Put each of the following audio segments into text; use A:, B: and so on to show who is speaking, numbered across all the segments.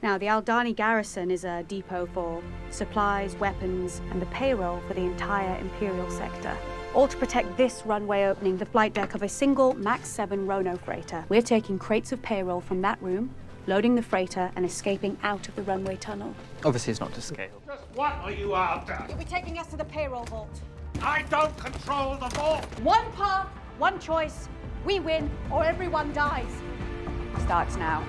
A: Now, the Aldahni Garrison is a depot for supplies, weapons, and the payroll for the entire Imperial sector. All to protect this runway opening, the flight deck of a single MAX 7 Rono freighter. We're taking crates of payroll from that room, loading the freighter, and escaping out of the runway tunnel.
B: Obviously, it's not to scale.
C: Just what are you after?
A: You'll be taking us to the payroll vault.
C: I don't control the vault!
A: One path, one choice. We win, or everyone dies. Starts now.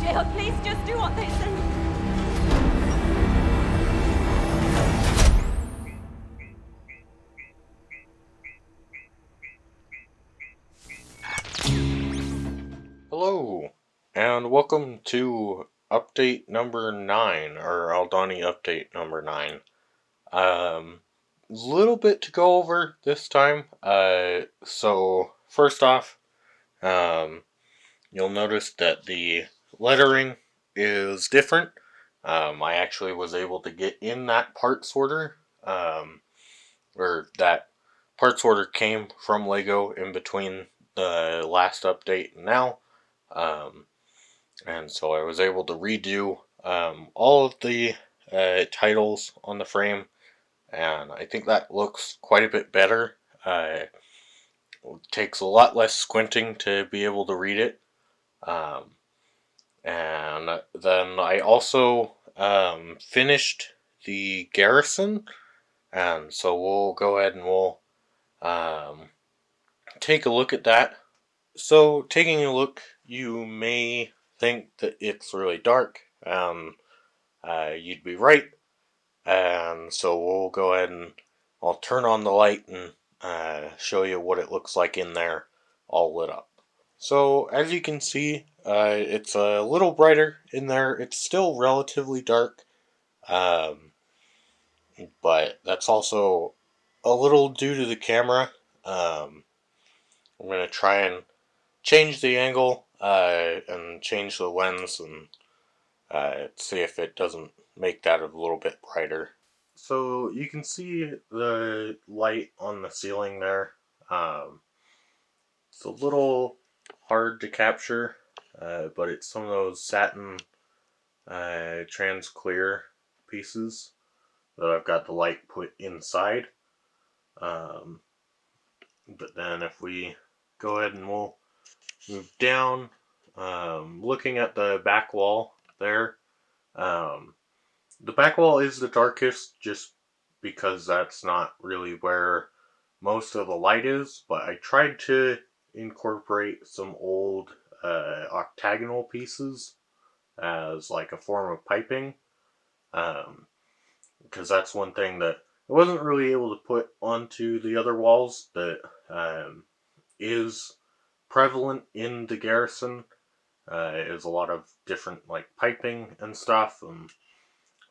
D: Jill, please just do what they say.
E: Hello, and welcome to update number 9, or Aldahni update number 9. Little bit to go over this time. So first off, you'll notice that the lettering is different. I actually was able to get in that parts order, or that parts order came from LEGO in between the last update and now. And so I was able to redo all of the titles on the frame, and I think that looks quite a bit better. It takes a lot less squinting to be able to read it. And then I also finished the Garrison, and so we'll go ahead and we'll take a look at that. So taking a look, you may think that it's really dark. You'd be right. And so we'll go ahead and I'll turn on the light and show you what it looks like in there all lit up. So as you can see, it's a little brighter in there. It's still relatively dark, but that's also a little due to the camera. I'm going to try and change the angle and change the lens and see if it doesn't make that a little bit brighter. So you can see the light on the ceiling there. It's a little hard to capture, but it's some of those satin trans clear pieces that I've got the light put inside. But then if we go ahead and we'll move down, looking at the back wall there, the back wall is the darkest just because that's not really where most of the light is, but I tried to incorporate some old octagonal pieces as like a form of piping, because that's one thing that I wasn't really able to put onto the other walls that is prevalent in the Garrison. Is a lot of different like piping and stuff,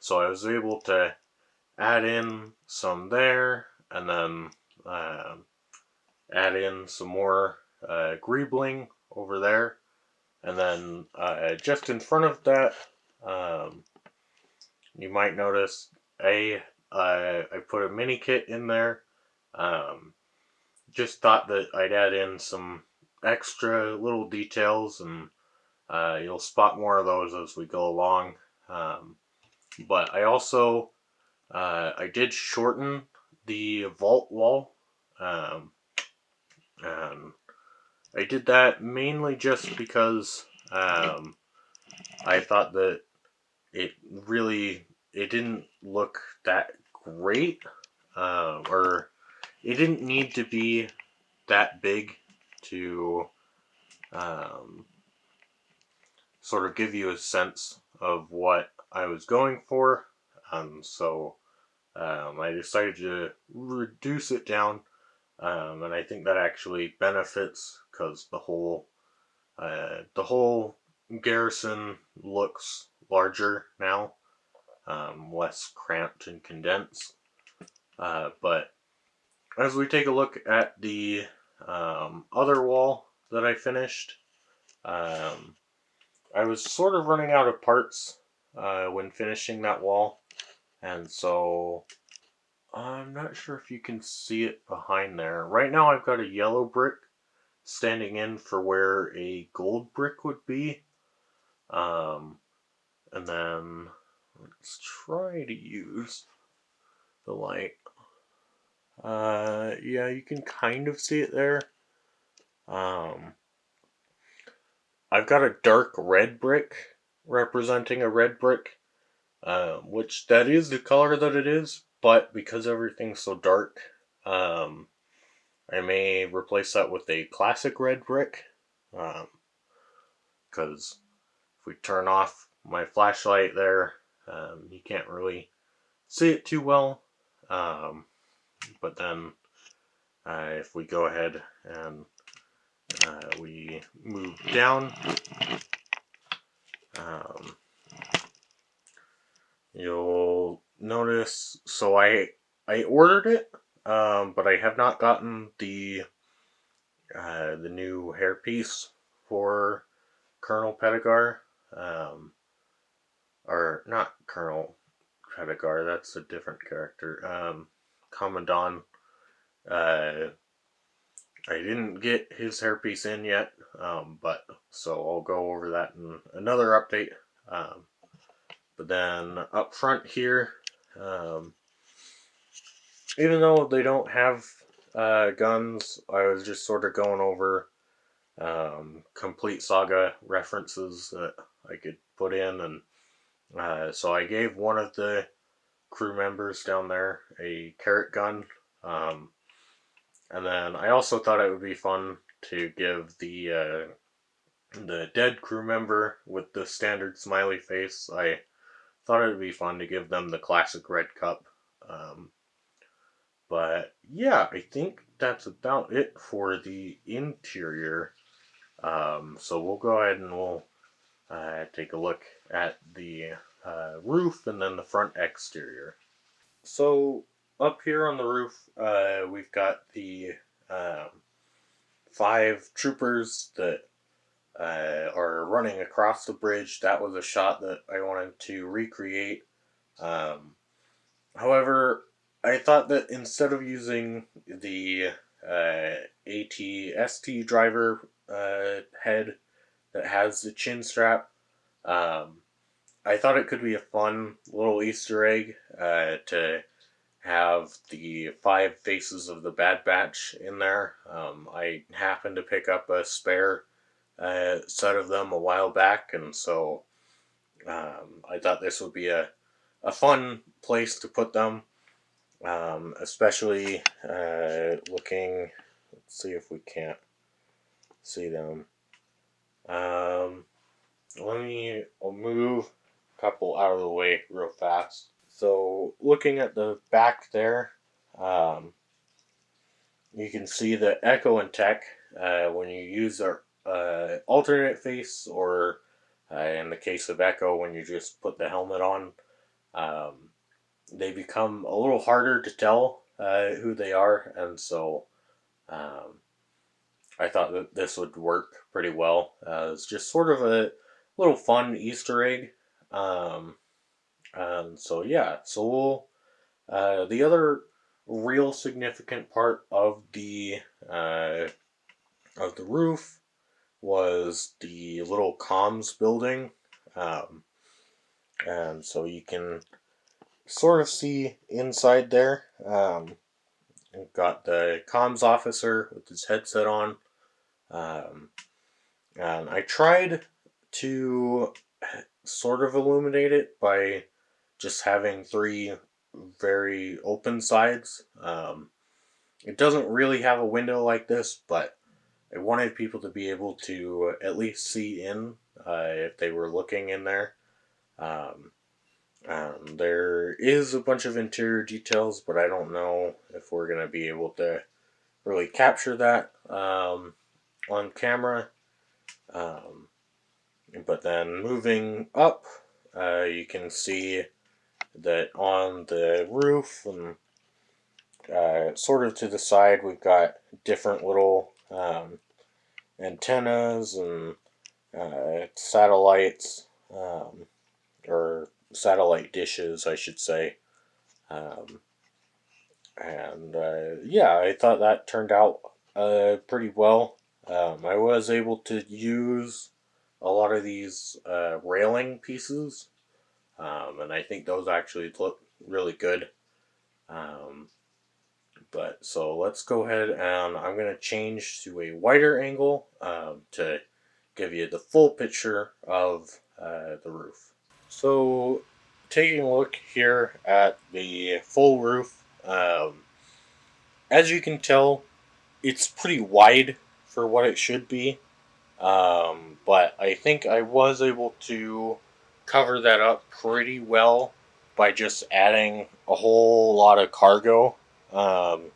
E: so I was able to add in some there, and then add in some more greebling over there, and then just in front of that, you might notice I put a mini kit in there. Just thought that I'd add in some extra little details, and you'll spot more of those as we go along. But I also I did shorten the vault wall, and I did that mainly just because I thought that it didn't look that great, or it didn't need to be that big to sort of give you a sense of what I was going for. So I decided to reduce it down, and I think that actually benefits because the whole Garrison looks larger now, less cramped and condensed. But as we take a look at the other wall that I finished, I was sort of running out of parts when finishing that wall, and so I'm not sure if you can see it behind there. Right now I've got a yellow brick standing in for where a gold brick would be. And then let's try to use the light. Yeah, you can kind of see it there. I've got a dark red brick representing a red brick, which that is the color that it is, but because everything's so dark, I may replace that with a classic red brick, because if we turn off my flashlight there, you can't really see it too well, but then if we go ahead and we move down, you'll notice, so I ordered it, but I have not gotten the new hairpiece for Colonel Pettigar, or not Colonel Pettigar, that's a different character, Commandant. I didn't get his hairpiece in yet, but so I'll go over that in another update. But then up front here, even though they don't have guns, I was just sort of going over complete saga references that I could put in, and so I gave one of the crew members down there a carrot gun, and then I also thought it would be fun to give the dead crew member with the standard smiley face. I thought it would be fun to give them the classic red cup. But yeah, I think that's about it for the interior. So we'll go ahead and we'll take a look at the roof and then the front exterior. So up here on the roof, we've got the 5 troopers that are running across the bridge. That was a shot that I wanted to recreate. However, I thought that instead of using the AT-ST driver head that has the chin strap, I thought it could be a fun little Easter egg to have the 5 faces of the Bad Batch in there. I happened to pick up a spare set of them a while back, and so I thought this would be a fun place to put them, especially looking. Let's see if we can't see them. I'll move a couple out of the way real fast. So looking at the back there, you can see the Echo and Tech when you use our alternate face, or in the case of Echo, when you just put the helmet on, they become a little harder to tell who they are, and so I thought that this would work pretty well. It's just sort of a little fun Easter egg. And so yeah, so we'll, the other real significant part of the roof was the little comms building, and so you can sort of see inside there. We've got the comms officer with his headset on, and I tried to sort of illuminate it by just having 3 very open sides. It doesn't really have a window like this, but I wanted people to be able to at least see in if they were looking in there. There is a bunch of interior details, but I don't know if we're going to be able to really capture that on camera. But then moving up, you can see that on the roof and sort of to the side, we've got different little antennas and satellites, or satellite dishes, I should say. And yeah, I thought that turned out pretty well. I was able to use a lot of these railing pieces, and I think those actually look really good. Um, but so let's go ahead and I'm going to change to a wider angle to give you the full picture of the roof. So taking a look here at the full roof, as you can tell, it's pretty wide for what it should be. But I think I was able to cover that up pretty well by just adding a whole lot of cargo on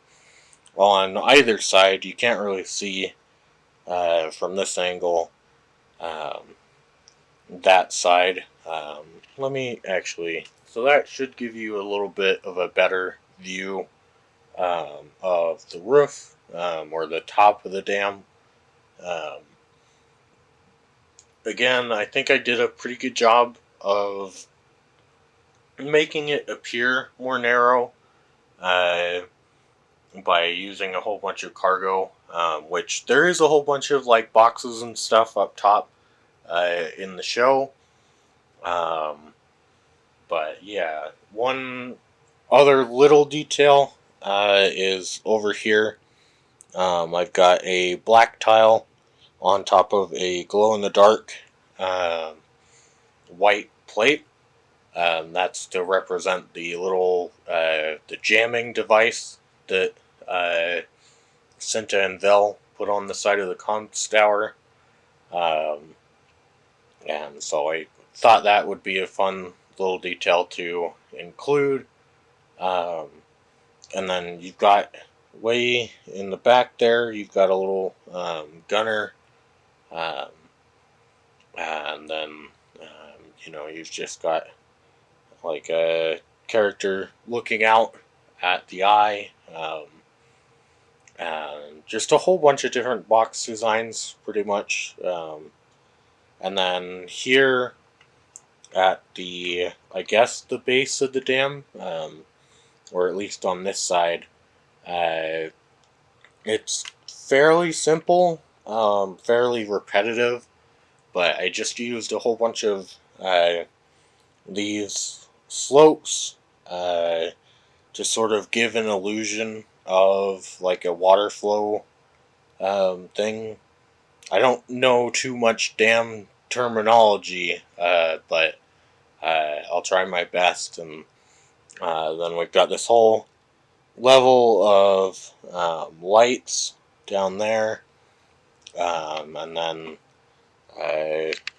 E: either side. You can't really see from this angle um, that side. Let me actually. So that should give you a little bit of a better view of the roof or the top of the dam. Um, Again, I think I did a pretty good job of making it appear more narrow uh, by using a whole bunch of cargo, which there is a whole bunch of like boxes and stuff up top in the show. Um, but yeah, one other little detail is over here. I've got a black tile on top of a glow in the dark white plate. That's to represent the little the jamming device that Cinta and Vel put on the side of the comms tower. Um, and so I thought that would be a fun little detail to include. Um, and then you've got way in the back there, you've got a little gunner. Um, and then, you've just got like a character looking out at the eye, and just a whole bunch of different box designs, pretty much. And then here at the, I guess, the base of the dam, or at least on this side, uh, it's fairly simple, fairly repetitive, but I just used a whole bunch of these slopes to sort of give an illusion of like a water flow thing. I don't know too much dam terminology, but I'll try my best. And then we've got this whole level of lights down there, and then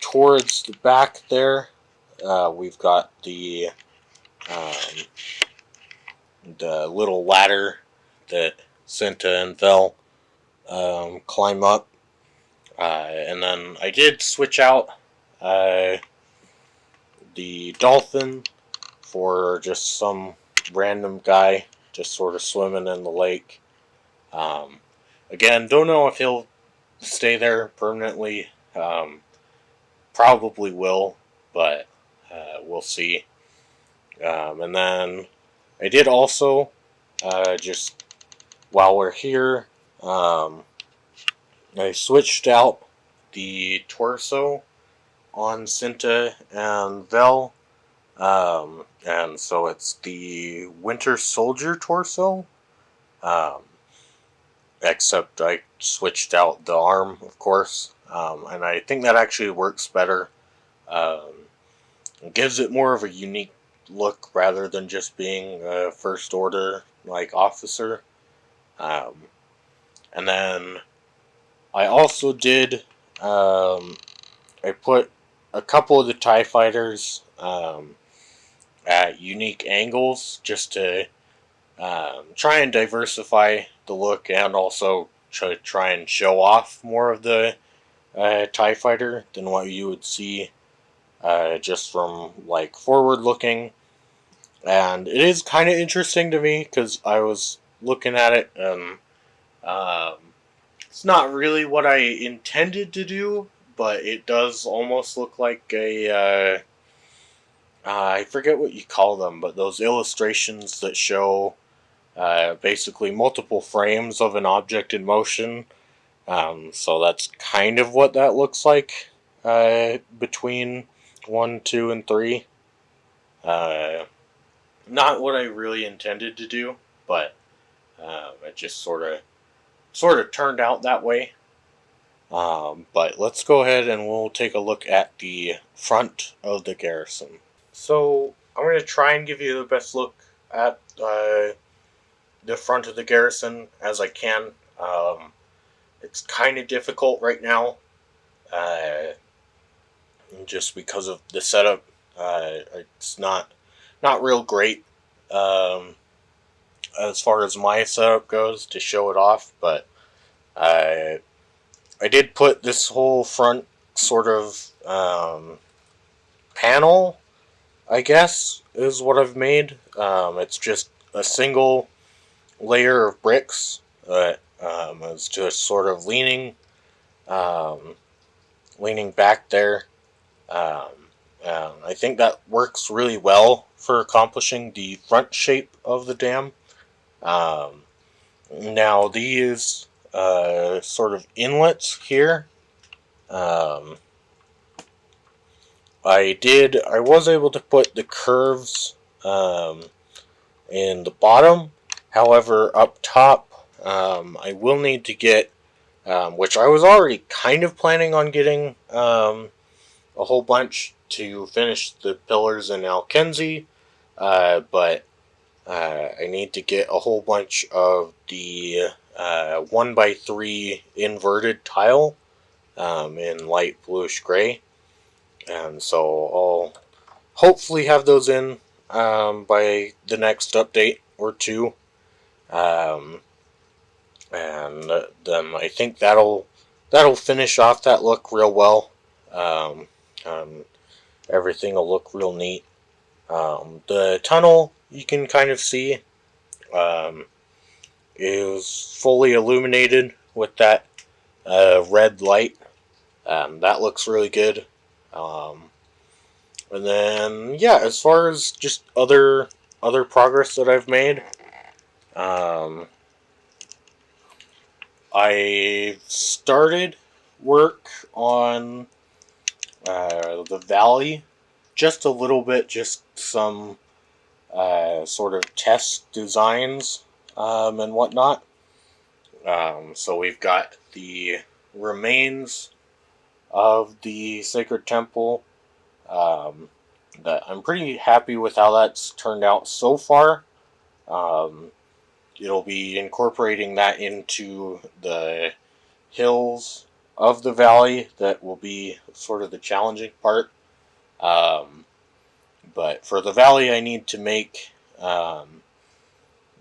E: towards the back there, we've got um, the little ladder that Cinta and Vel climb up. And then I did switch out the dolphin for just some random guy just sort of swimming in the lake. Again, don't know if he'll stay there permanently. Probably will, but we'll see. And then I did also, just while we're here, I switched out the torso on Cinta and Vel, and so it's the Winter Soldier torso, um, except I switched out the arm, of course, and I think that actually works better. It gives it more of a unique look rather than just being a first order like officer. And then I also did I put a couple of the TIE fighters at unique angles just to try and diversify the look and also try and show off more of the TIE fighter than what you would see just from like forward looking. And it is kind of interesting to me because I was looking at it and it's not really what I intended to do, but it does almost look like a I forget what you call them, but those illustrations that show basically multiple frames of an object in motion, So that's kind of what that looks like between 1, 2, and 3. Not what I really intended to do, but it just sort of turned out that way. But let's go ahead and we'll take a look at the front of the Garrison. So I'm going to try and give you the best look at the front of the Garrison as I can. It's kind of difficult right now, just because of the setup. It's not real great as far as my setup goes to show it off, but I did put this whole front sort of panel, I guess, is what I've made. It's just a single layer of bricks that is just sort of leaning back there. Um, I think that works really well for accomplishing the front shape of the dam. Now these sort of inlets here, I was able to put the curves in the bottom. However, up top, I will need to get, which I was already kind of planning on getting a whole bunch to finish the pillars in Alkenzi, but I need to get a whole bunch of the 1x3 inverted tile in light bluish gray, and so I'll hopefully have those in by the next update or two, and then I think that'll finish off that look real well. Um, Everything will look real neat. The tunnel, you can kind of see, is fully illuminated with that red light. That looks really good. And then, yeah, as far as just other progress that I've made, I started work on the valley just a little bit, just some sort of test designs and whatnot. So we've got the remains of the Sacred Temple. That I'm pretty happy with how that's turned out so far. It'll be incorporating that into the hills of the valley that will be sort of the challenging part. But for the valley, I need to make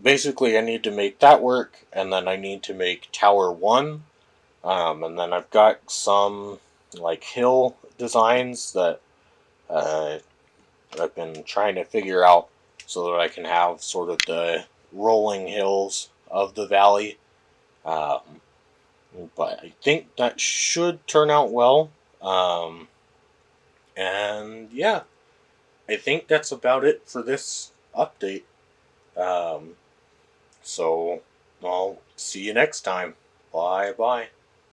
E: basically I need to make that work, and then I need to make Tower 1. And then I've got some like hill designs that I've been trying to figure out so that I can have sort of the rolling hills of the valley. But I think that should turn out well. And yeah, I think that's about it for this update. So I'll see you next time. Bye bye.